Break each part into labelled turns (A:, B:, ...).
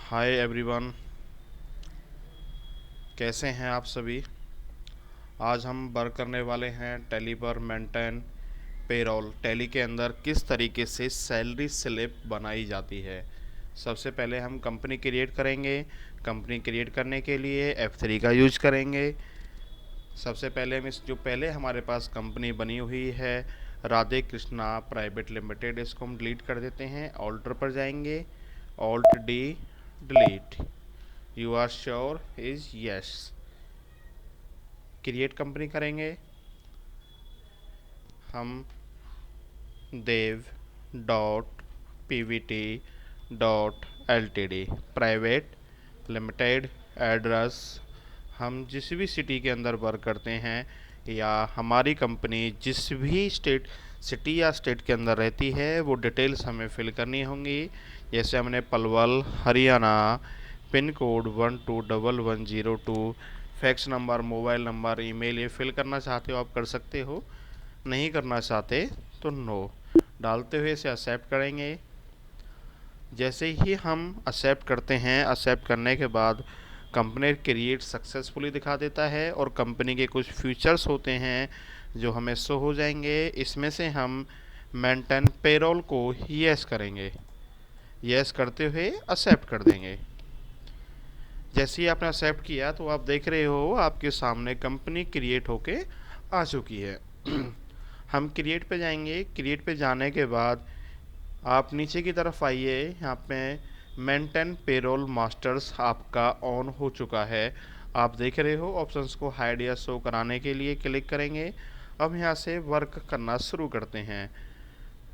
A: Hi everyone, कैसे हैं आप सभी। आज हम वर्क करने वाले हैं टैली पर मेंटेन पेरोल। टैली के अंदर किस तरीके से सैलरी स्लिप बनाई जाती है। सबसे पहले हम कंपनी क्रिएट करेंगे। कंपनी क्रिएट करने के लिए F3 का यूज करेंगे। सबसे पहले हम इस जो पहले हमारे पास कंपनी बनी हुई है राधे कृष्णा प्राइवेट लिमिटेड, इसको हम डिलीट कर देते हैं। ऑल्टर पर जाएंगे, alt D, delete. You are sure is yes. Create company करेंगे हम। Dev dot PVT dot LTD private limited. Address हम जिस भी सिटी के अंदर वर्क करते हैं या हमारी कंपनी जिस भी स्टेट सिटी या स्टेट के अंदर रहती है वो डिटेल्स हमें फिल करनी होंगी। जैसे हमने Palwal Haryana, pin code 121102, fax number, mobile number, email, ये फिल करना चाहते हो आप कर सकते हो, नहीं करना चाहते तो नो डालते हुए इसे एक्सेप्ट करेंगे। जैसे ही हम एक्सेप्ट करते हैं, एक्सेप्ट करने के बाद कंपनी क्रिएट सक्सेसफुली दिखा देता है और कंपनी के कुछ फीचर्स होते हैं जो हमें शो हो जाएंगे। इसमें से हम मेंटेन पेरोल को यस करेंगे। यस करते हुए एक्सेप्ट कर देंगे। जैसे ही आपने एक्सेप्ट किया तो आप देख रहे हो आपके सामने कंपनी क्रिएट होके आ चुकी है। हम क्रिएट पे जाएंगे। क्रिएट पे जाने के बाद आप नीचे की तरफ आइए। यहाँ पे मेंटेन पेरोल मास्टर्स आपका ऑन हो चुका है। आप देख रहे हो ऑप्शंस को हाइड या शो कराने के लिए क्लिक करेंगे। अब यहाँ से वर्क करना शुरू करते हैं।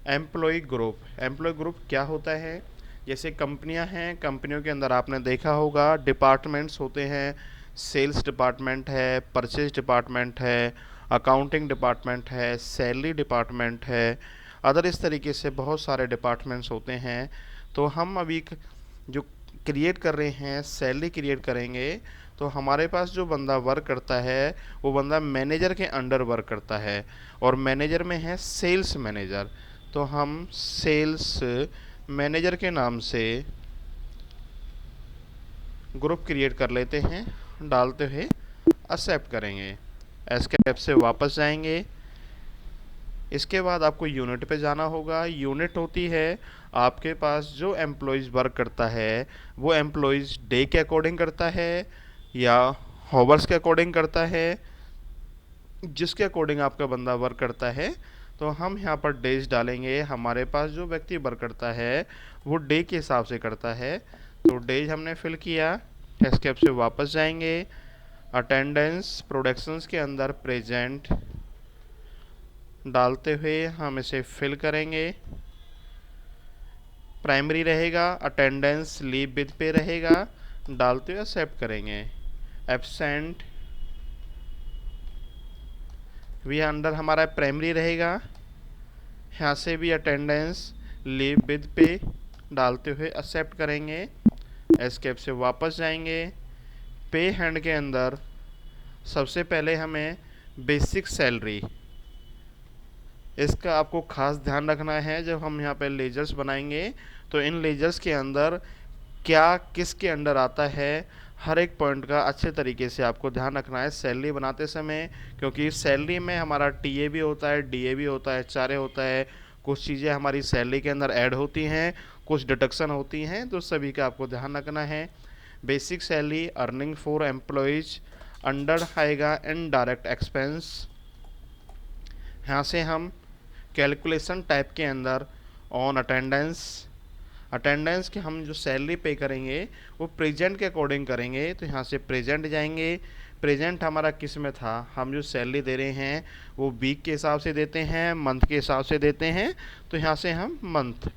A: एम्प्लॉय ग्रुप क्या होता है। जैसे कंपनियां हैं, कंपनियों के अंदर आपने देखा होगा डिपार्टमेंट्स होते हैं। सेल्स डिपार्टमेंट है, परचेज डिपार्टमेंट है, अकाउंटिंग डिपार्टमेंट है, सैलरी डिपार्टमेंट है, अदर इस तरीके से बहुत सारे डिपार्टमेंट्स होते हैं। तो हम अभी जो क्रिएट कर रहे हैं सैलरी क्रिएट करेंगे तो हमारे पास जो बंदा वर्क करता है वो बंदा मैनेजर के अंडर वर्क करता है और मैनेजर में है सेल्स मैनेजर। तो हम सेल्स मैनेजर के नाम से ग्रुप क्रिएट कर लेते हैं। डालते हुए एक्सेप्ट करेंगे। एस्केप से वापस जाएंगे। इसके बाद आपको यूनिट पे जाना होगा। यूनिट होती है आपके पास जो एम्प्लॉयज़ वर्क करता है वो एम्प्लॉयज़ डे के अकॉर्डिंग करता है या हॉवर्स के अकॉर्डिंग करता है। जिसके अकॉर्डिंग आपका बंदा वर्क करता है तो हम यहाँ पर डेज डालेंगे। हमारे पास जो व्यक्ति वर्क करता है वो डे के हिसाब से करता है तो डेज हमने फिल किया। एस्केप से वापस जाएंगे। अटेंडेंस प्रोडक्शंस के अंदर प्रेजेंट डालते हुए हम इसे फिल करेंगे। प्राइमरी रहेगा, अटेंडेंस लीव विद पे रहेगा, डालते हुए एक्सेप्ट करेंगे। एब्सेंट भी अंडर हमारा प्राइमरी रहेगा। यहाँ से भी अटेंडेंस लीव विद पे डालते हुए एक्सेप्ट करेंगे। एस्केप से वापस जाएंगे। पे हैंड के अंदर सबसे पहले हमें बेसिक सैलरी, इसका आपको खास ध्यान रखना है। जब हम यहाँ पे लेजर्स बनाएंगे तो इन लेजर्स के अंदर क्या किसके अंडर आता है हर एक पॉइंट का अच्छे तरीके से आपको ध्यान रखना है सैलरी बनाते समय, क्योंकि सैलरी में हमारा टीए भी होता है, डीए भी होता है, एचआरए होता है। कुछ चीज़ें हमारी सैलरी के अंदर ऐड होती हैं, कुछ डिडक्शन होती हैं, तो सभी का आपको ध्यान रखना है। Basic salary earning for employees under आएगा इनडायरेक्ट एक्सपेंस। यहाँ से हम कैलकुलेशन टाइप के अंदर ऑन अटेंडेंस, अटेंडेंस के हम जो सैलरी पे करेंगे वो प्रेजेंट के अकॉर्डिंग करेंगे। तो यहाँ से प्रेजेंट जाएंगे। प्रेजेंट हमारा किस में था, हम जो सैलरी दे रहे हैं वो वीक के हिसाब से देते हैं, मंथ के हिसाब से देते हैं। तो यहाँ से हम मंथ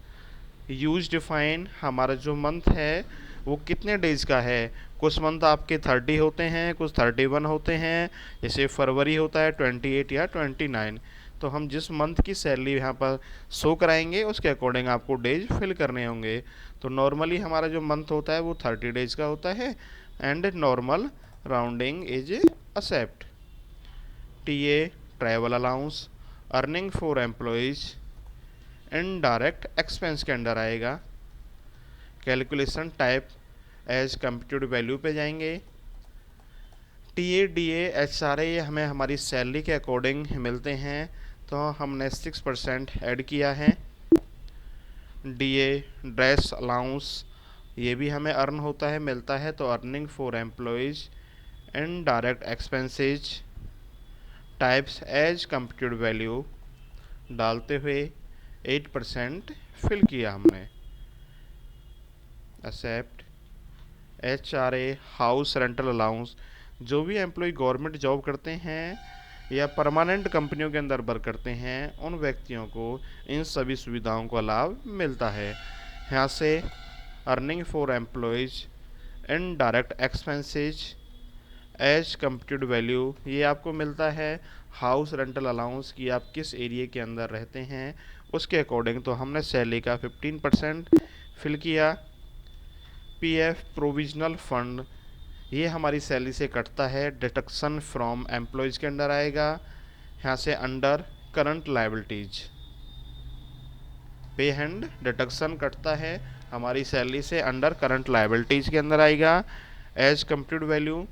A: यूज डिफाइन, हमारा जो मंथ है वो कितने डेज का है। कुछ मंथ आपके 30 होते हैं, कुछ 31 होते हैं। जैसे फरवरी होता है 28 या 29। तो हम जिस मंथ की सैलरी यहाँ पर शो कराएंगे उसके अकॉर्डिंग आपको डेज फिल करने होंगे। तो नॉर्मली हमारा जो मंथ होता है वो 30 डेज का होता है and normal rounding is except. TA travel allowance earning for employees indirect expense के अंडर आएगा। Calculation type as computed value पे जाएंगे। TADA HRA हमें हमारी सैलरी के अकॉर्डिंग मिलते हैं, तो हमने 6% ऐड किया है। DA ड्रेस अलाउंस ये भी हमें अर्न होता है, मिलता है, तो earning for employees and direct expenses types as computed value डालते हुए 8% फिल किया हमने। Except HRA house rental allowance, जो भी एम्प्लॉय गवर्नमेंट जॉब करते हैं या परमानेंट कंपनियों के अंदर वर्क करते हैं, उन व्यक्तियों को इन सभी सुविधाओं का लाभ मिलता है। यहाँ से earning for employees and direct expenses as computed value ये आपको मिलता है हाउस रेंटल अलाउंस की आप किस एरिया के अंदर रहते हैं उसके अकॉर्डिंग, तो हमने सैलरी का 15% फिल किया। PF प्रोविजनल फंड ये हमारी सैलरी से कटता है, डिडक्शन फ्रॉम एम्प्लॉयज़ के अंडर आएगा। यहाँ से अंडर करंट लायबिलिटीज पे हैंड डिडक्शन कटता है हमारी सैलरी से, अंडर करंट लायबिलिटीज के अंदर आएगा। एज कंप्यूटेड वैल्यू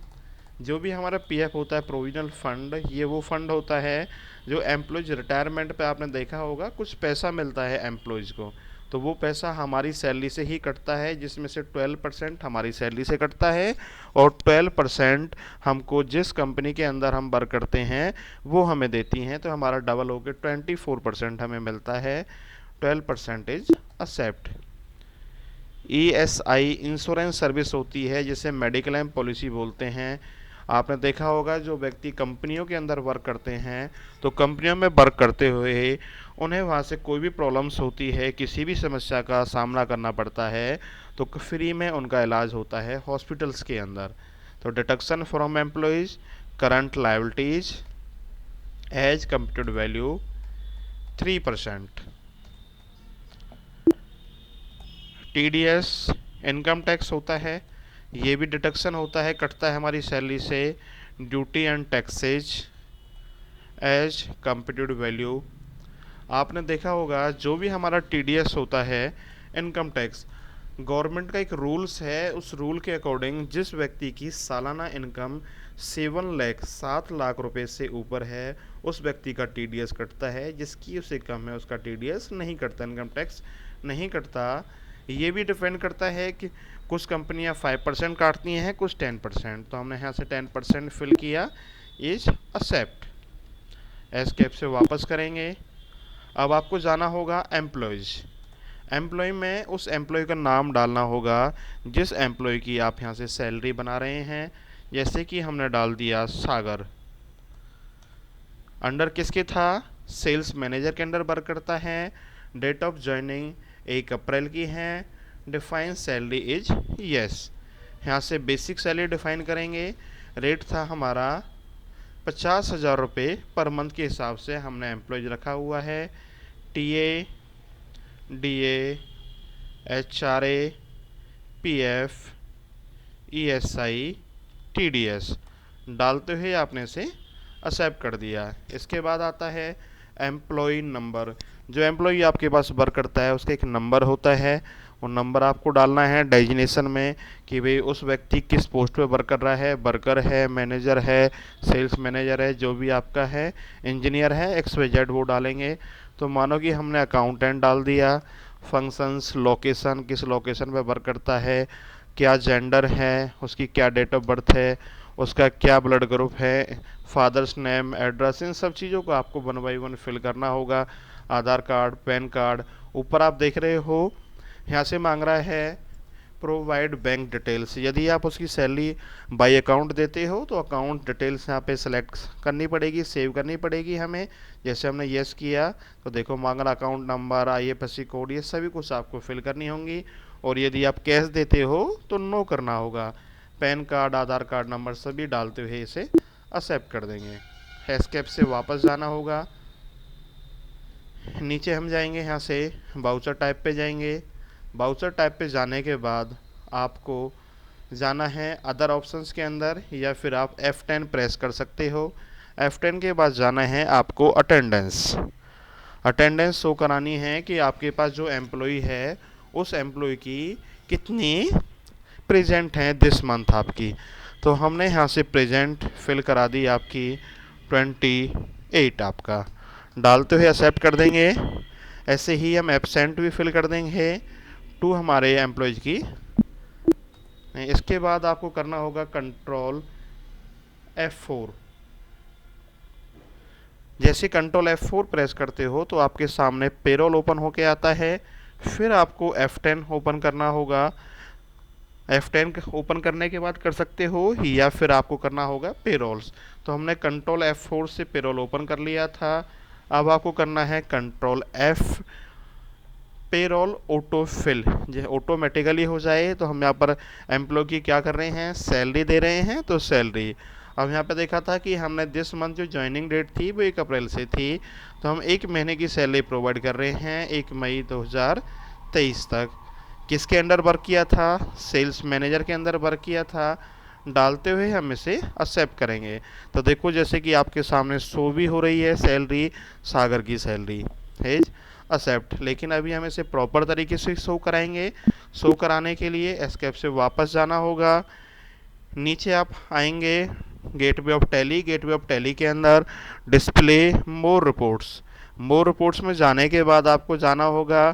A: जो भी हमारा PF होता है प्रोविजनल फंड, ये वो फंड होता है जो एम्प्लॉयज़ रिटायरमेंट पे आपने देखा होगा कुछ पैसा मिलता है एम्प्लॉयज़ को, तो वो पैसा हमारी सैलरी से ही कटता है, जिसमें से 12% हमारी सैलरी से कटता है और 12% हमको जिस कंपनी के अंदर हम वर्क करते हैं वो हमें देती हैं, तो हमारा डबल होकर 24% हमें मिलता है। 12% is except. ESI insurance service होती है जिसे मेडिक्लेम पॉलिसी बोलते हैं। आपने देखा होगा जो व्यक्ति कंपनियों के अंदर वर्क करते हैं, तो कंपनियों में वर्क करते हुए उन्हें वहाँ से कोई भी प्रॉब्लम्स होती है, किसी भी समस्या का सामना करना पड़ता है, तो फ्री में उनका इलाज होता है हॉस्पिटल्स के अंदर। तो deduction from employees current liabilities as computed value 3%। TDS income tax होता है, ये भी डिडक्शन होता है, कटता है हमारी सैलरी से। Duty and taxes as computed value आपने देखा होगा जो भी हमारा TDS होता है इनकम टैक्स, गवर्नमेंट का एक रूल्स है, उस रूल के अकॉर्डिंग जिस व्यक्ति की सालाना इनकम 7 लाख रुपए से ऊपर है उस व्यक्ति का TDS कटता है, जिसकी उससे कम है उसका TDS नहीं कटता, इनकम टैक्स नहीं कटता। ये भी डिपेंड करता है कि कुछ कंपनियां 5% काटती हैं, कुछ 10%, तो हमने यहाँ से 10% फिल किया, इज एक्सेप्ट। एस्केप से वापस करेंगे। अब आपको जाना होगा एम्प्लॉयज़। एम्प्लॉय में उस एम्प्लॉय का नाम डालना होगा जिस एम्प्लॉय की आप यहाँ से सैलरी बना रहे हैं, जैसे कि हमने डाल दिया सागर। अंडर किसके था? सेल्स मैनेजर के अंडर वर्क करता है। डेट ऑफ ज्वाइनिंग 1 अप्रैल की है। Define salary is yes. यहाँ से बेसिक सैलरी डिफाइन करेंगे। रेट था हमारा 50,000 रुपये पर मंथ के हिसाब से हमने एम्प्लॉयज रखा हुआ है। TA, DA, HRA, PF, ESI, TDS डालते हुए आपने से एक्सेप्ट कर दिया। इसके बाद आता है एम्प्लॉय नंबर। जो एम्प्लॉय आपके पास वर्क करता है उसका एक नंबर होता है, वो नंबर आपको डालना है डेजिग्नेशन में कि भाई उस व्यक्ति किस पोस्ट पे वर्क कर रहा है, वर्कर है, मैनेजर है, सेल्स मैनेजर है, जो भी आपका है, इंजीनियर है, XYZ वो डालेंगे। तो मानो कि हमने अकाउंटेंट डाल दिया। फंक्शंस, लोकेशन, किस लोकेशन पे वर्क करता है, क्या जेंडर है, उसकी क्या डेट ऑफ बर्थ है, उसका क्या ब्लड ग्रुप है, फादर्स नेम, एड्रेस, इन सब चीज़ों को आपको 1 बाय 1 फिल करना होगा। आधार कार्ड, पैन कार्ड। ऊपर आप देख रहे हो यहाँ से मांग रहा है प्रोवाइड बैंक डिटेल्स। यदि आप उसकी सैलरी बाई अकाउंट देते हो तो अकाउंट डिटेल्स यहाँ पे सेलेक्ट करनी पड़ेगी, सेव करनी पड़ेगी हमें। जैसे हमने येस किया तो देखो मांग रहा अकाउंट नंबर, IFSC कोड, ये सभी कुछ आपको फिल करनी होंगी। और यदि आप कैश देते हो तो नो करना होगा। पैन कार्ड, आधार कार्ड नंबर सभी डालते हुए इसे एक्सेप्ट कर देंगे। एस्केप से वापस जाना होगा। नीचे हम जाएंगे, यहाँ से वाउचर टाइप पे जाएंगे। वाउचर टाइप पे जाने के बाद आपको जाना है अदर ऑप्शंस के अंदर, या फिर आप F10 प्रेस कर सकते हो। F10 के बाद जाना है आपको अटेंडेंस। अटेंडेंस शो करानी है कि आपके पास जो एम्प्लॉय है उस एम्प्लॉय की कितनी प्रेजेंट हैं दिस मंथ आपकी, तो हमने यहाँ से प्रेजेंट फिल करा दी आपकी 28 आपका, डालते हुए एक्सेप्ट कर देंगे। ऐसे ही हम एब्सेंट भी फिल कर देंगे टू हमारे एम्प्लॉयज़ की। इसके बाद आपको करना होगा कंट्रोल F4। जैसे कंट्रोल F4 प्रेस करते हो तो आपके सामने पेरोल ओपन होके आता है। फिर आपको F10 ओपन करना होगा। F10 ओपन करने के बाद कर सकते हो, या फिर आपको करना होगा पेरोल्स। तो हमने कंट्रोल F4 से पेरोल ओपन कर लिया था। अब आपको करना है control F, payroll auto fill, जो ऑटोमेटिकली हो जाए। तो हम यहाँ पर एम्प्लॉय की क्या कर रहे हैं, सैलरी दे रहे हैं, तो सैलरी। अब यहाँ पे देखा था कि हमने दिस मंथ जो ज्वाइनिंग डेट थी वो 1 अप्रैल से थी, तो हम 1 महीने की सैलरी प्रोवाइड कर रहे हैं 1 मई 2023 तक। किसके अंडर वर्क किया था, सेल्स मैनेजर के अंदर वर्क किया था। डालते हुए हम इसे एक्सेप्ट करेंगे। तो देखो जैसे कि आपके सामने शो भी हो रही है सैलरी, सागर की सैलरी हेज एक्सेप्ट। लेकिन अभी हम इसे प्रॉपर तरीके से शो कराएंगे। शो कराने के लिए एस्केप से वापस जाना होगा। नीचे आप आएंगे gateway of tally. Gateway of tally के अंदर डिस्प्ले मोर रिपोर्ट्स। मोर रिपोर्ट्स में जाने के बाद आपको जाना होगा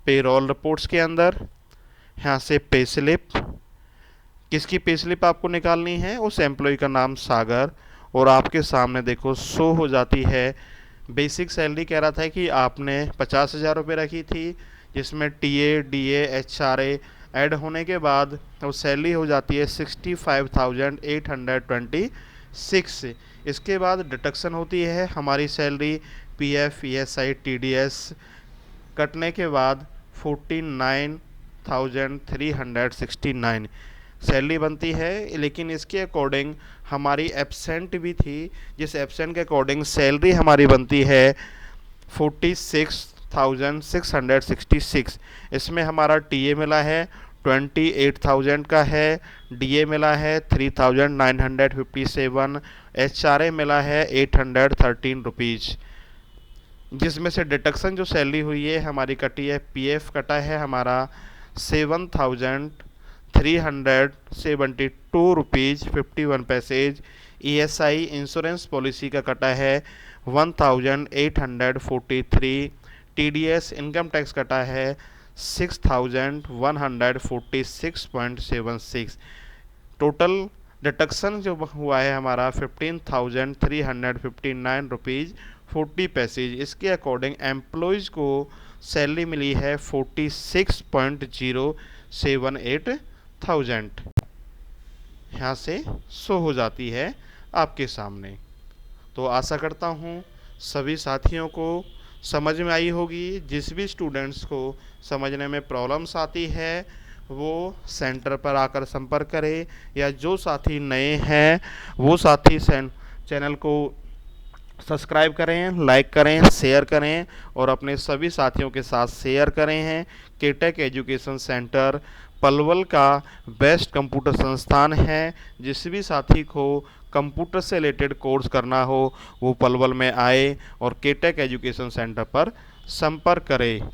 A: पेरोल रिपोर्ट्स के अंदर। यहाँ से पे स्लिप, किसकी पे स्लिप आपको निकालनी है, उस एम्प्लॉय का नाम सागर, और आपके सामने देखो शो हो जाती है। बेसिक सैलरी कह रहा था कि आपने 50,000 रुपये रखी थी, जिसमें टीए डीए एचआरए ऐड होने के बाद वो सैलरी हो जाती है 65,826। इसके बाद डिडक्शन होती है हमारी सैलरी पीएफ ईएसआई टीडीएस कटने के बाद 49,369 सैलरी बनती है। लेकिन इसके अकॉर्डिंग हमारी एब्सेंट भी थी, जिस एब्सेंट के अकॉर्डिंग सैलरी हमारी बनती है 46,666। इसमें हमारा टीए मिला है 28,000 का है, डीए मिला है 3,957, एचआरए मिला है 813 रुपीज़। जिसमें से डिडक्शन जो सैलरी हुई है हमारी कटी है, पीएफ कटा है हमारा 7,372 rupees 51 passage. ESI insurance policy का कटा है 1,843। टीडीएस इनकम टैक्स कटा है 6,146.76। टोटल डिडक्शन जो हुआ है हमारा 15,359 रुपीज़ 40 पैसेज। इसके अकॉर्डिंग एम्प्लॉयज़ को सैलरी मिली है 46.078 थाउजेंड। यहाँ से शो हो जाती है आपके सामने। तो आशा करता हूँ सभी साथियों को समझ में आई होगी। जिस भी स्टूडेंट्स को समझने में प्रॉब्लम्स आती है वो सेंटर पर आकर संपर्क करें, या जो साथी नए हैं वो साथी चैनल को सब्सक्राइब करें, लाइक करें, शेयर करें और अपने सभी साथियों के साथ शेयर करें हैं। केटेक एजुकेशन सेंटर पलवल का बेस्ट कंप्यूटर संस्थान है। जिस भी साथी को कंप्यूटर से रिलेटेड कोर्स करना हो वो पलवल में आए और केटेक एजुकेशन सेंटर पर संपर्क करें।